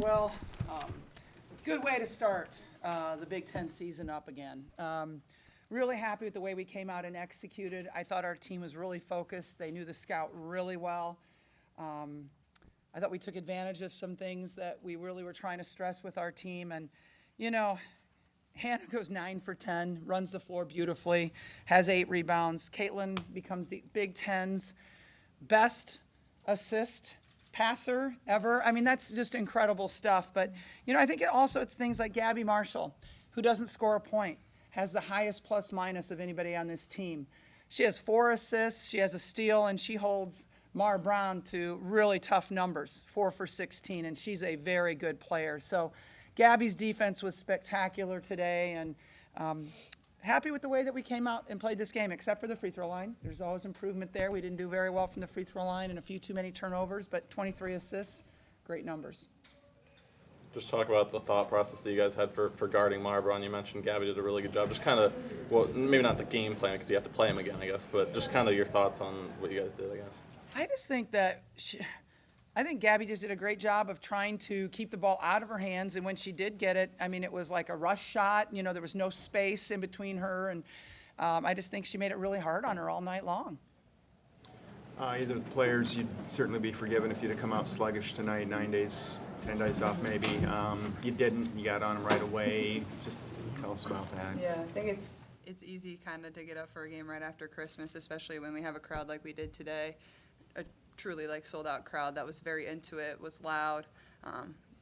Well, good way to start the Big Ten season up again. Really happy with the way we came out and executed. I thought our team was really focused. They knew the scout really well. I thought we took advantage of some things that we really were trying to stress with our team. And, you know, Hannah goes 9 for 10, runs the floor beautifully, has 8 rebounds. Caitlin becomes the Big Ten's best assist passer ever. I mean, that's just incredible stuff. But, you know, I think it's things like Gabby Marshall, who doesn't score a point, has the highest plus minus of anybody on this team. She has 4 assists, she has a steal, and she holds Mara Brown to really tough numbers, 4 for 16, and she's a very good player. So Gabby's defense was spectacular today, and happy with the way that we came out and played this game, except for the free throw line. There's always improvement there. We didn't do very well from the free throw line and a few too many turnovers, but 23 assists, great numbers. Just talk about the thought process that you guys had for guarding Mara Brown. You mentioned Gabby did a really good job. Just kind of, well, maybe not the game plan because you have to play him again, I guess, but just kind of your thoughts on what you guys did, I guess. I just think that I think Gabby just did a great job of trying to keep the ball out of her hands, and when she did get it, I mean, it was like a rush shot. You know, there was no space in between her, and I just think she made it really hard on her all night long. Either of the players, you'd certainly be forgiven if you'd have come out sluggish tonight, 9 days, 10 days off maybe. You didn't. You got on them right away. Just tell us about that. Yeah, I think it's easy kind of to get up for a game right after Christmas, especially when we have a crowd like we did today. A truly sold out crowd that was very into it, was loud.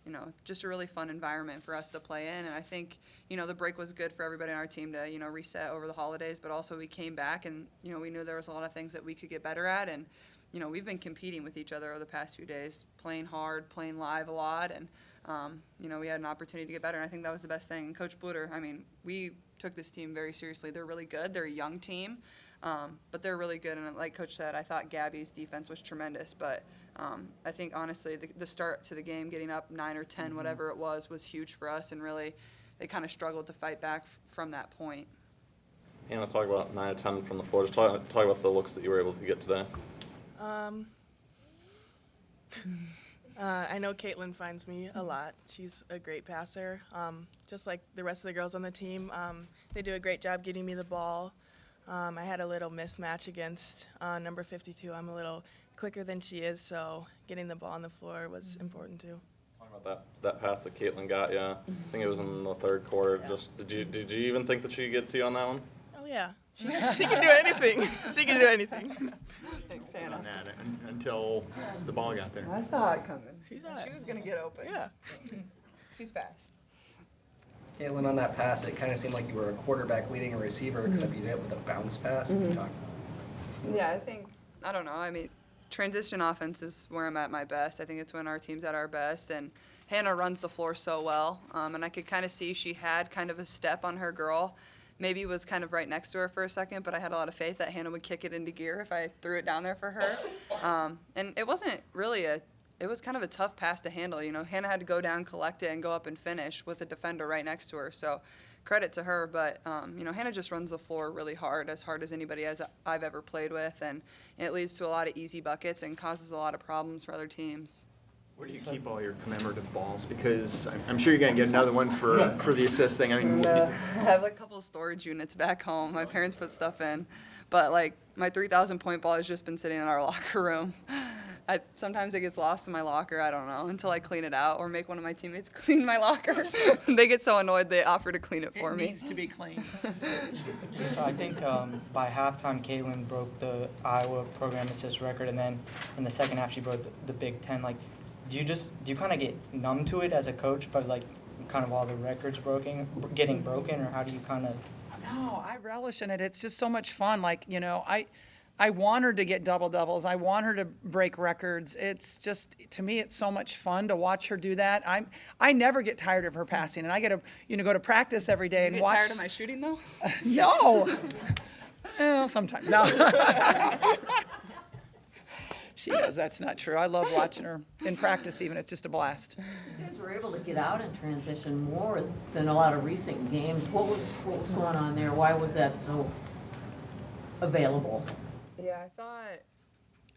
You know, just a really fun environment for us to play in. And I think, you know, the break was good for everybody on our team to, you know, reset over the holidays, but also we came back and, you know, we knew there was a lot of things that we could get better at. And, you know, we've been competing with each other over the past few days, playing hard, playing live a lot. And, you know, we had an opportunity to get better. And I think that was the best thing. And Coach Bluter, I mean, we took this team very seriously. They're really good. They're a young team. But they're really good, and like Coach said, I thought Gabby's defense was tremendous, but I think, honestly, the start to the game, getting up 9 or 10, whatever it was huge for us, and really they kind of struggled to fight back from that point. Hannah, talk about 9 or 10 from the floor. Just talk about the looks that you were able to get today. I know Caitlin finds me a lot. She's a great passer. Just like the rest of the girls on the team, they do a great job getting me the ball. I had a little mismatch against number 52. I'm a little quicker than she is, so getting the ball on the floor was important too. Talk about that pass that Caitlin got you. I think it was in the third quarter. Yeah. Just did you even think that she could get to you on that one? Oh yeah, she can do anything. She can do anything. Thanks, Hannah. On that until the ball got there. I saw it coming. She was going to get open. Yeah. She's fast. Caitlin, on that pass, it kind of seemed like you were a quarterback leading a receiver, except you did it with a bounce pass. Can you talk? Yeah, I think, I don't know, I mean, transition offense is where I'm at my best. I think it's when our team's at our best, and Hannah runs the floor so well, and I could kind of see she had kind of a step on her girl. Maybe was kind of right next to her for a second, but I had a lot of faith that Hannah would kick it into gear if I threw it down there for her. And it wasn't really it was kind of a tough pass to handle. You know, Hannah had to go down, collect it, and go up and finish with a defender right next to her. So credit to her. But, you know, Hannah just runs the floor really hard as anybody I've ever played with. And it leads to a lot of easy buckets and causes a lot of problems for other teams. Where do you keep all your commemorative balls? Because I'm sure you're going to get another one for the assist thing. I mean, I have a couple of storage units back home. My parents put stuff in. But, my 3,000-point ball has just been sitting in our locker room. Sometimes it gets lost in my locker, I don't know, until I clean it out or make one of my teammates clean my locker. They get so annoyed they offer to clean it for me. It needs to be cleaned. So I think by halftime, Caitlin broke the Iowa program assist record, and then in the second half, she broke the Big Ten. Do you kind of get numb to it as a coach, but kind of all the records getting broken, or how do you kind of? No, I relish in it. It's just so much fun. You know, I want her to get double-doubles. I want her to break records. It's just, to me, it's so much fun to watch her do that. I never get tired of her passing, and I get to, go to practice every day and You get watch. tired of my shooting, though? No. Well, sometimes. No. She knows that's not true. I love watching her in practice even. It's just a blast. You guys were able to get out in transition more than a lot of recent games. What was going on there? Why was that so available? Yeah, I thought,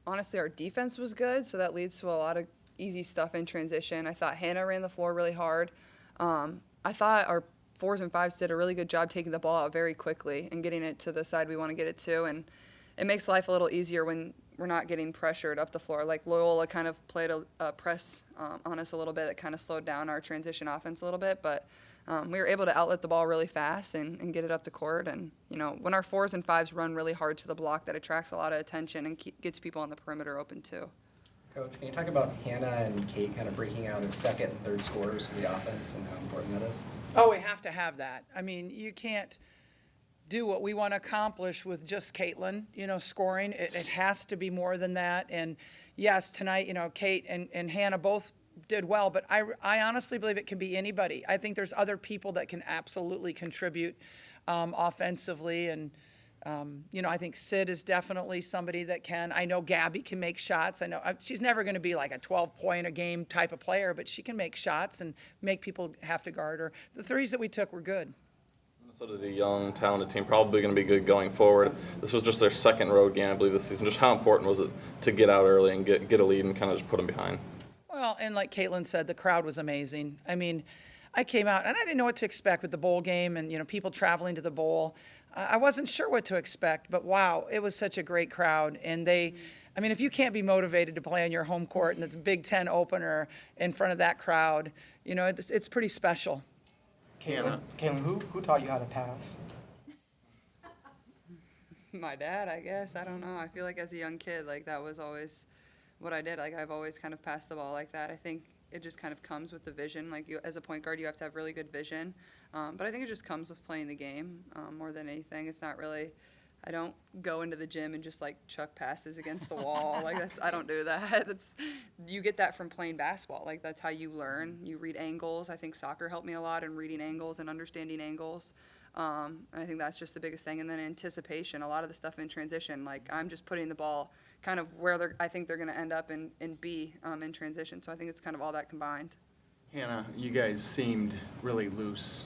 honestly, our defense was good, so that leads to a lot of easy stuff in transition. I thought Hannah ran the floor really hard. I thought our 4s and 5s did a really good job taking the ball out very quickly and getting it to the side we want to get it to. And it makes life a little easier when we're not getting pressured up the floor. Like Loyola kind of played a press on us a little bit that kind of slowed down our transition offense a little bit. But we were able to outlet the ball really fast and get it up the court. And, you know, when our 4s and 5s run really hard to the block, that attracts a lot of attention and gets people on the perimeter open too. Coach, can you talk about Hannah and Kate kind of breaking out as second and third scorers for the offense and how important that is? Oh, we have to have that. I mean, you can't do what we want to accomplish with just Caitlin, you know, scoring. It has to be more than that. And yes, tonight, you know, Kate and Hannah both did well, but I honestly believe it can be anybody. I think there's other people that can absolutely contribute offensively. And, you know, I think Sid is definitely somebody that can. I know Gabby can make shots. I know she's never going to be like a 12-point-a-game type of player, but she can make shots and make people have to guard her. The threes that we took were good. Minnesota's a young, talented team, probably going to be good going forward. This was just their second road game, I believe, this season. Just how important was it to get out early and get a lead and kind of just put them behind? Well, and like Caitlin said, the crowd was amazing. I mean, I came out, and I didn't know what to expect with the bowl game and, you know, people traveling to the bowl. I wasn't sure what to expect, but wow, it was such a great crowd. And I mean, if you can't be motivated to play on your home court and it's a Big Ten opener in front of that crowd, you know, it's pretty special. Caitlin, who taught you how to pass? My dad, I guess. I don't know. I feel like as a young kid, like that was always what I did. Like I've always kind of passed the ball like that. I think it just kind of comes with the vision. Like you, as a point guard, you have to have really good vision. But I think it just comes with playing the game more than anything. It's not really. I don't go into the gym and just like chuck passes against the wall. Like I don't do that. You get that from playing basketball. Like that's how you learn. You read angles. I think soccer helped me a lot in reading angles and understanding angles. And I think that's just the biggest thing. And then anticipation. A lot of the stuff in transition. Like I'm just putting the ball kind of where I think they're going to end up in B in transition. So I think it's kind of all that combined. Hannah, you guys seemed really loose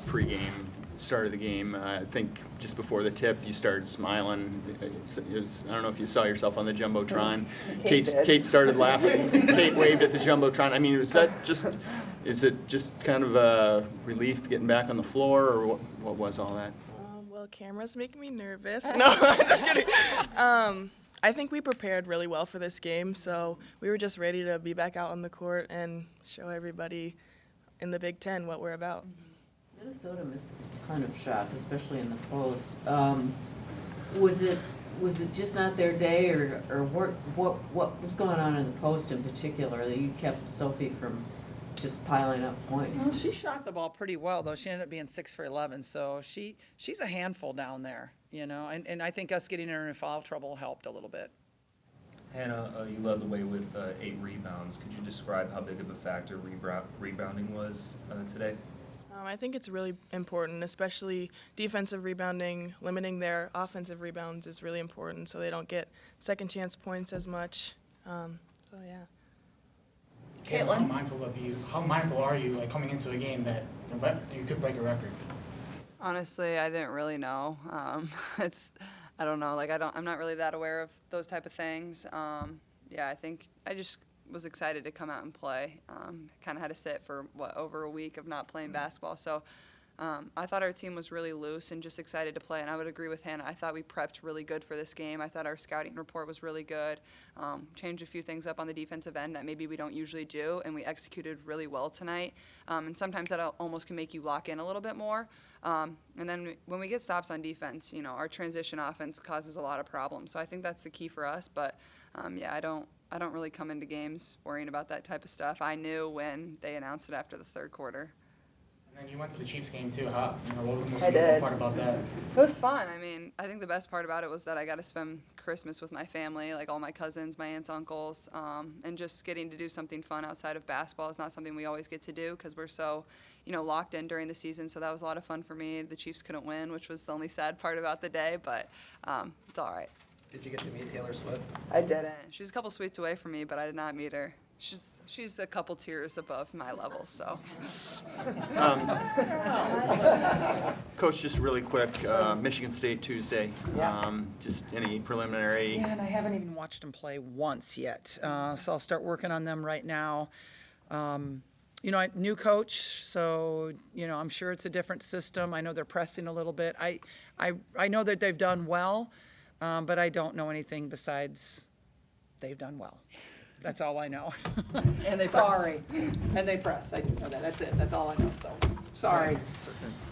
pre-game, start of the game. I think just before the tip, you started smiling. I don't know if you saw yourself on the Jumbotron. Kate started laughing. Kate waved at the Jumbotron. I mean, is it just kind of a relief getting back on the floor, or what was all that? Well, cameras make me nervous. No, I'm just kidding. I think we prepared really well for this game, so we were just ready to be back out on the court and show everybody in the Big Ten what we're about. Minnesota missed a ton of shots, especially in the post. Was it just not their day, or what was going on in the post in particular that you kept Sophie from just piling up points? Well, she shot the ball pretty well, though. She ended up being 6 for 11, so she's a handful down there, you know. And I think us getting her in foul trouble helped a little bit. Hannah, you led the way with 8 rebounds. Could you describe how big of a factor rebounding was today? I think it's really important, especially defensive rebounding. Limiting their offensive rebounds is really important, so they don't get second chance points as much. So yeah. Caitlin, how mindful are you, like coming into a game that you could break a record? Honestly, I didn't really know. I don't know. Like I'm not really that aware of those type of things. Yeah, I think I just was excited to come out and play. Kind of had to sit for over a week of not playing basketball. So I thought our team was really loose and just excited to play. And I would agree with Hannah. I thought we prepped really good for this game. I thought our scouting report was really good. Changed a few things up on the defensive end that maybe we don't usually do, and we executed really well tonight. And sometimes that almost can make you lock in a little bit more. And then when we get stops on defense, you know, our transition offense causes a lot of problems. So I think that's the key for us. But yeah, I don't really come into games worrying about that type of stuff. I knew when they announced it after the third quarter. And then you went to the Chiefs game too, huh? What was the most important part about that? It was fun. I mean, I think the best part about it was that I got to spend Christmas with my family, like all my cousins, my aunts, uncles, and just getting to do something fun outside of basketball is not something we always get to do because we're so, you know, locked in during the season. So that was a lot of fun for me. The Chiefs couldn't win, which was the only sad part about the day, but it's all right. Did you get to meet Taylor Swift? I didn't. She was a couple suites away from me, but I did not meet her. She's a couple tiers above my level, so. Coach, just really quick, Michigan State Tuesday. Yeah. Just any preliminary? Yeah, and I haven't even watched them play once yet, so I'll start working on them right now. New coach, so, I'm sure it's a different system. I know they're pressing a little bit. I know that they've done well, but I don't know anything besides they've done well. That's all I know. And they press. Sorry. And they press. I do know that. That's it. That's all I know, so, sorry.